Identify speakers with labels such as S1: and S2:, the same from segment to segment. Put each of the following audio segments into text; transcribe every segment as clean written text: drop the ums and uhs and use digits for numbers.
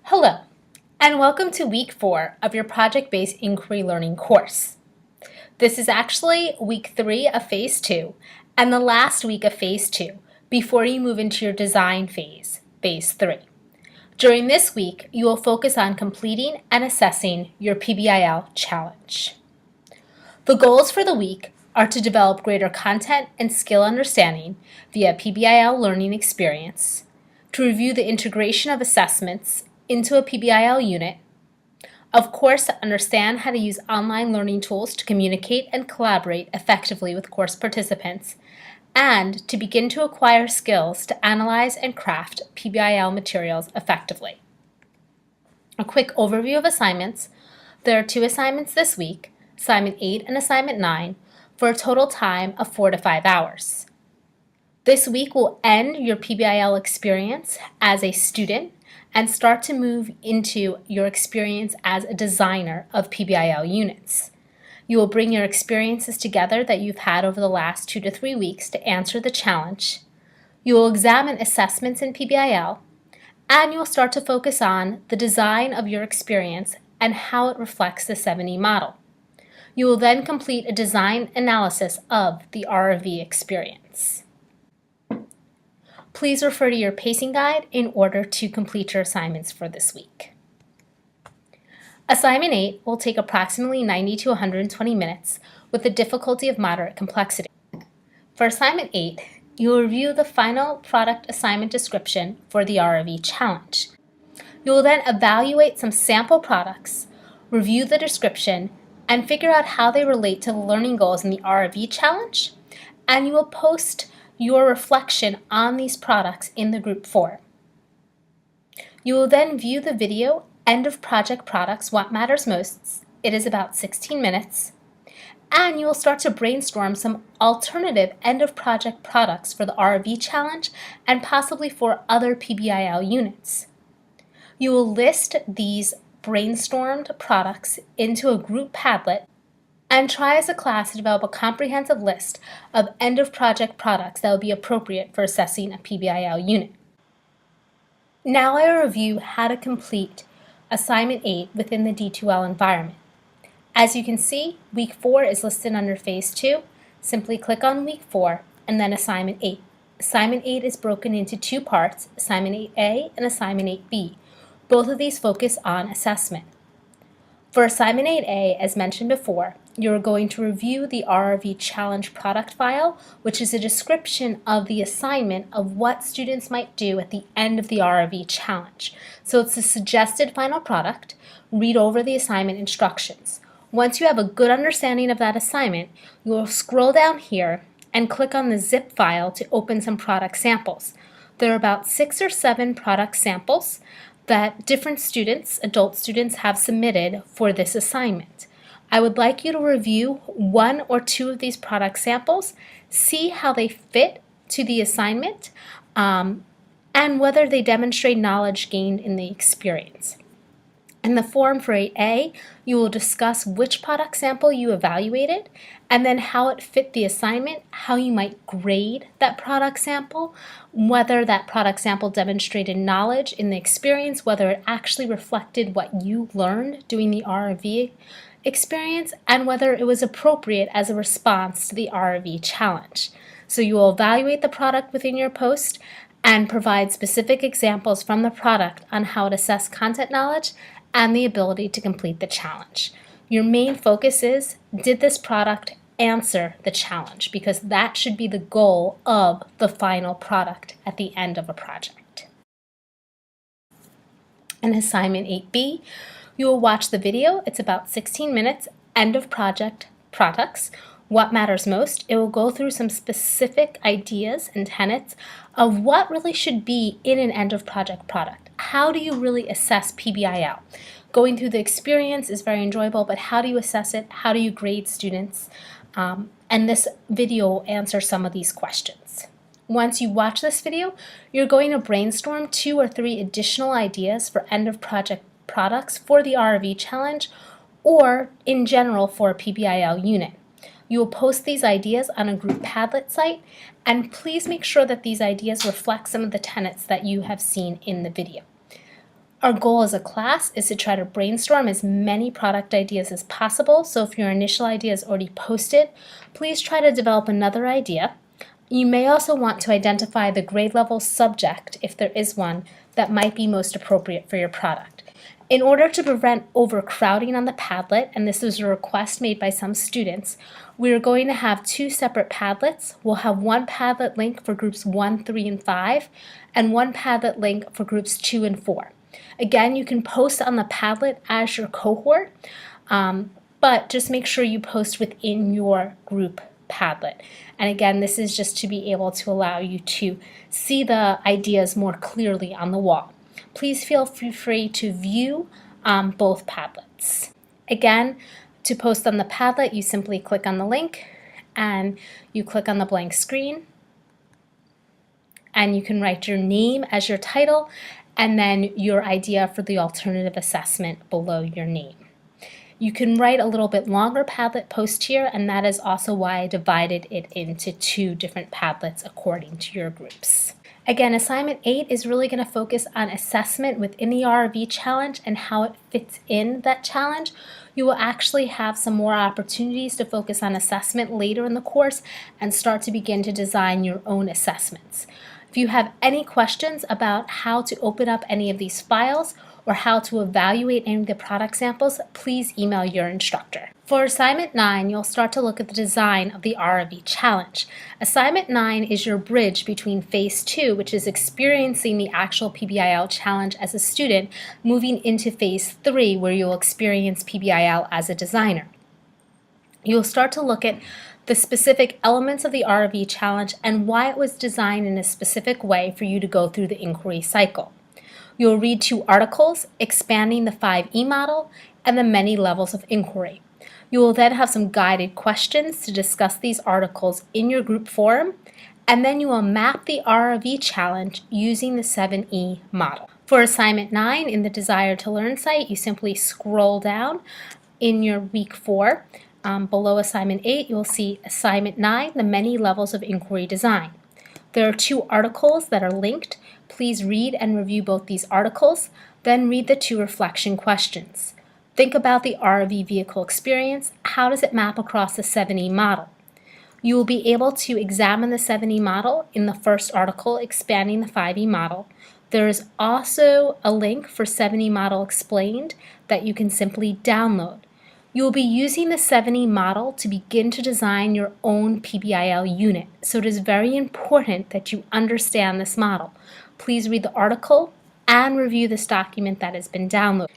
S1: Hello, and welcome to week 4 of your project-based inquiry learning course. This is actually week 3 of phase 2 and the last week of phase 2 before you move into your design phase, phase 3. During this week, you will focus on completing and assessing your PBIL challenge. The goals for the week are to develop greater content and skill understanding via PBIL learning experience, to review the integration of assessments into a PBIL unit, of course, to understand how to use online learning tools to communicate and collaborate effectively with course participants, and to begin to acquire skills to analyze and craft PBIL materials effectively. A quick overview of assignments. There are 2 assignments this week, Assignment 8 and Assignment 9, for a total time of 4 to 5 hours. This week will end your PBIL experience as a student and start to move into your experience as a designer of PBIL units. You will bring your experiences together that you've had over the last 2 to 3 weeks to answer the challenge. You will examine assessments in PBIL, and you will start to focus on the design of your experience and how it reflects the 7E model. You will then complete a design analysis of the RV experience. Please refer to your pacing guide in order to complete your assignments for this week. Assignment 8 will take approximately 90 to 120 minutes with a difficulty of moderate complexity. For Assignment 8, you will review the final product assignment description for the RV challenge. You will then evaluate some sample products, review the description, and figure out how they relate to the learning goals in the RV challenge, and you will post your reflection on these products in the group forum. You will then view the video, End of Project Products, What Matters Most. It is about 16 minutes. And you will start to brainstorm some alternative end of project products for the RV challenge and possibly for other PBIL units. You will list these brainstormed products into a group Padlet and try as a class to develop a comprehensive list of end-of-project products that will be appropriate for assessing a PBIL unit. Now I will review how to complete Assignment 8 within the D2L environment. As you can see, Week 4 is listed under Phase 2. Simply click on Week 4 and then Assignment 8. Assignment 8 is broken into 2 parts, Assignment 8A and Assignment 8B. Both of these focus on assessment. For Assignment 8A, as mentioned before, you're going to review the RRV Challenge product file, which is a description of the assignment of what students might do at the end of the RRV Challenge. So it's a suggested final product. Read over the assignment instructions. Once you have a good understanding of that assignment, you will scroll down here and click on the zip file to open some product samples. There are about 6 or 7 product samples that different students, adult students, have submitted for this assignment. I would like you to review 1 or 2 of these product samples, see how they fit to the assignment, and whether they demonstrate knowledge gained in the experience. In the form for 8A, you will discuss which product sample you evaluated and then how it fit the assignment, how you might grade that product sample, whether that product sample demonstrated knowledge in the experience, whether it actually reflected what you learned doing the RV experience, and whether it was appropriate as a response to the RV challenge. So you will evaluate the product within your post and provide specific examples from the product on how it assessed content knowledge and the ability to complete the challenge. Your main focus is, did this product answer the challenge? Because that should be the goal of the final product at the end of a project. In Assignment 8B, you will watch the video. It's about 16 minutes, End of Project Products, What Matters Most. It will go through some specific ideas and tenets of what really should be in an end of project product. How do you really assess PBIL? Going through the experience is very enjoyable, but how do you assess it? How do you grade students? And this video will answer some of these questions. Once you watch this video, you're going to brainstorm 2 or 3 additional ideas for end of project products for the RV challenge or in general for a PBIL unit. You will post these ideas on a group Padlet site, and please make sure that these ideas reflect some of the tenets that you have seen in the video. Our goal as a class is to try to brainstorm as many product ideas as possible, so if your initial idea is already posted, please try to develop another idea. You may also want to identify the grade level subject, if there is one, that might be most appropriate for your product. In order to prevent overcrowding on the Padlet, and this was a request made by some students, we are going to have two separate Padlets. We'll have one Padlet link for groups 1, 3, and 5, and one Padlet link for groups 2 and 4. Again, you can post on the Padlet as your cohort, but just make sure you post within your group Padlet. And again, this is just to be able to allow you to see the ideas more clearly on the wall. Please feel free to view both Padlets. Again, to post on the Padlet, you simply click on the link and you click on the blank screen, and you can write your name as your title and then your idea for the alternative assessment below your name. You can write a little bit longer Padlet post here, and that is also why I divided it into two different Padlets according to your groups. Again, assignment 8 is really going to focus on assessment within the RV challenge and how it fits in that challenge. You will actually have some more opportunities to focus on assessment later in the course and start to begin to design your own assessments. If you have any questions about how to open up any of these files or how to evaluate any of the product samples, please email your instructor. For assignment 9, you'll start to look at the design of the RV challenge. Assignment 9 is your bridge between phase 2, which is experiencing the actual PBIL challenge as a student, moving into phase 3, where you'll experience PBIL as a designer. You'll start to look at the specific elements of the RV challenge and why it was designed in a specific way for you to go through the inquiry cycle. You'll read 2 articles, expanding the 5E model and the many levels of inquiry. You will then have some guided questions to discuss these articles in your group forum, and then you will map the RV challenge using the 7E model. For assignment 9 in the Desire to Learn site, you simply scroll down in your week 4. Below assignment 8, you'll see assignment 9, the many levels of inquiry design. There are 2 articles that are linked. Please read and review both these articles, then read the 2 reflection questions. Think about the RV vehicle experience. How does it map across the 7E model? You will be able to examine the 7E model in the first article, expanding the 5E model. There is also a link for 7E model explained that you can simply download. You will be using the 7E model to begin to design your own PBIL unit, so it is very important that you understand this model. Please read the article and review this document that has been downloaded.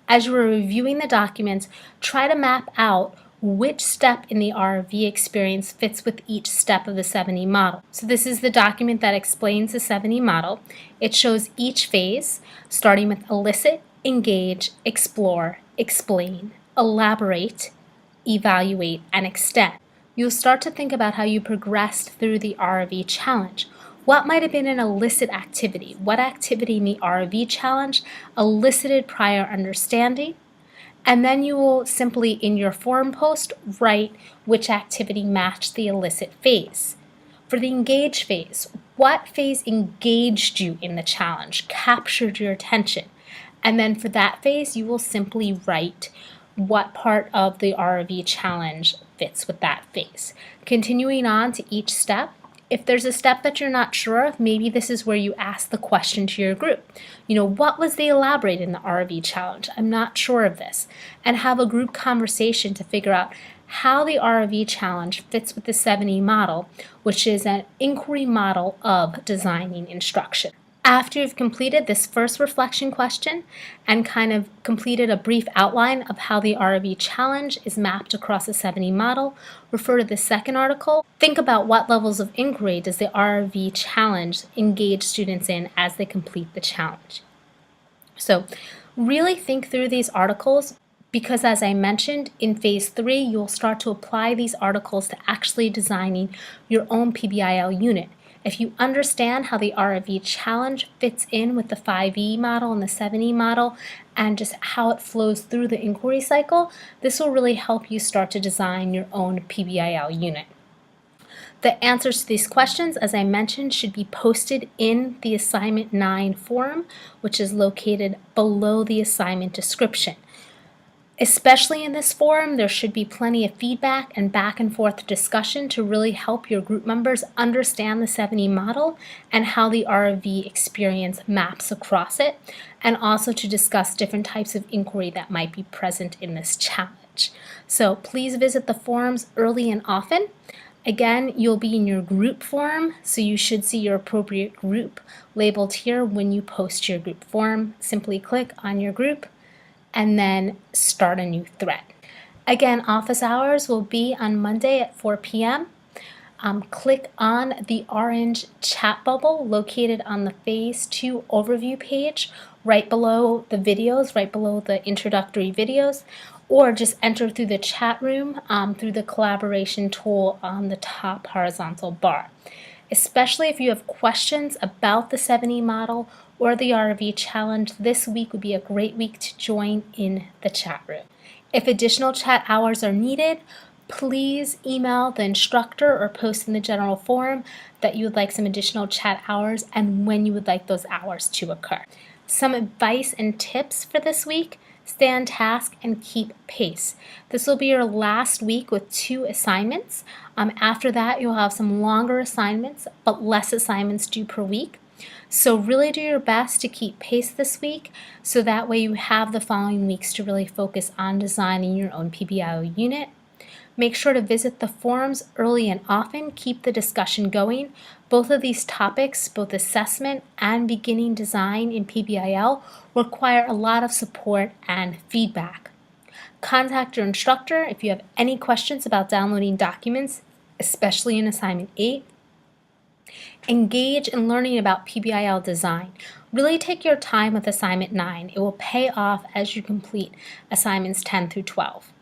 S1: As you are reviewing the documents, try to map out which step in the RV experience fits with each step of the 7E model. So this is the document that explains the 7E model. It shows each phase, starting with elicit, engage, explore, explain, elaborate, evaluate, and extend. You'll start to think about how you progressed through the RV challenge. What might have been an elicit activity? What activity in the RV challenge elicited prior understanding? And then you will simply, in your forum post, write which activity matched the elicit phase. For the engage phase, what phase engaged you in the challenge, captured your attention? And then for that phase, you will simply write what part of the RV challenge fits with that phase. Continuing on to each step, if there's a step that you're not sure of, maybe this is where you ask the question to your group. What was the elaborate in the RV challenge? I'm not sure of this. And have a group conversation to figure out how the RV challenge fits with the 7E model, which is an inquiry model of designing instruction. After you've completed this first reflection question and kind of completed a brief outline of how the RV challenge is mapped across the 7E model, refer to the second article. Think about what levels of inquiry does the RV challenge engage students in as they complete the challenge. So really think through these articles, because as I mentioned, in phase 3, you'll start to apply these articles to actually designing your own PBIL unit. If you understand how the RV challenge fits in with the 5E model and the 7E model and just how it flows through the inquiry cycle, this will really help you start to design your own PBIL unit. The answers to these questions, as I mentioned, should be posted in the Assignment 9 forum, which is located below the assignment description. Especially in this forum, there should be plenty of feedback and back and forth discussion to really help your group members understand the 7E model and how the ROV experience maps across it, and also to discuss different types of inquiry that might be present in this challenge. So please visit the forums early and often. Again, you'll be in your group forum, so you should see your appropriate group labeled here when you post your group forum. Simply click on your group and then start a new thread. Again, office hours will be on Monday at 4 p.m. Click on the orange chat bubble located on the Phase 2 overview page right below the videos, right below the introductory videos, or just enter through the chat room through the collaboration tool on the top horizontal bar. Especially if you have questions about the 7E model or the ROV challenge, this week would be a great week to join in the chat room. If additional chat hours are needed, please email the instructor or post in the general forum that you would like some additional chat hours and when you would like those hours to occur. Some advice and tips for this week: stay on task and keep pace. This will be your last week with 2 assignments. After that, you'll have some longer assignments, but less assignments due per week. So really do your best to keep pace this week, so that way you have the following weeks to really focus on designing your own PBIL unit. Make sure to visit the forums early and often. Keep the discussion going. Both of these topics, both assessment and beginning design in PBIL, require a lot of support and feedback. Contact your instructor if you have any questions about downloading documents, especially in Assignment 8. Engage in learning about PBIL design. Really take your time with Assignment 9. It will pay off as you complete Assignments 10 through 12.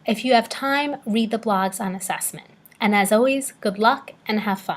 S1: If you have time, read the blogs on assessment. And as always, good luck and have fun.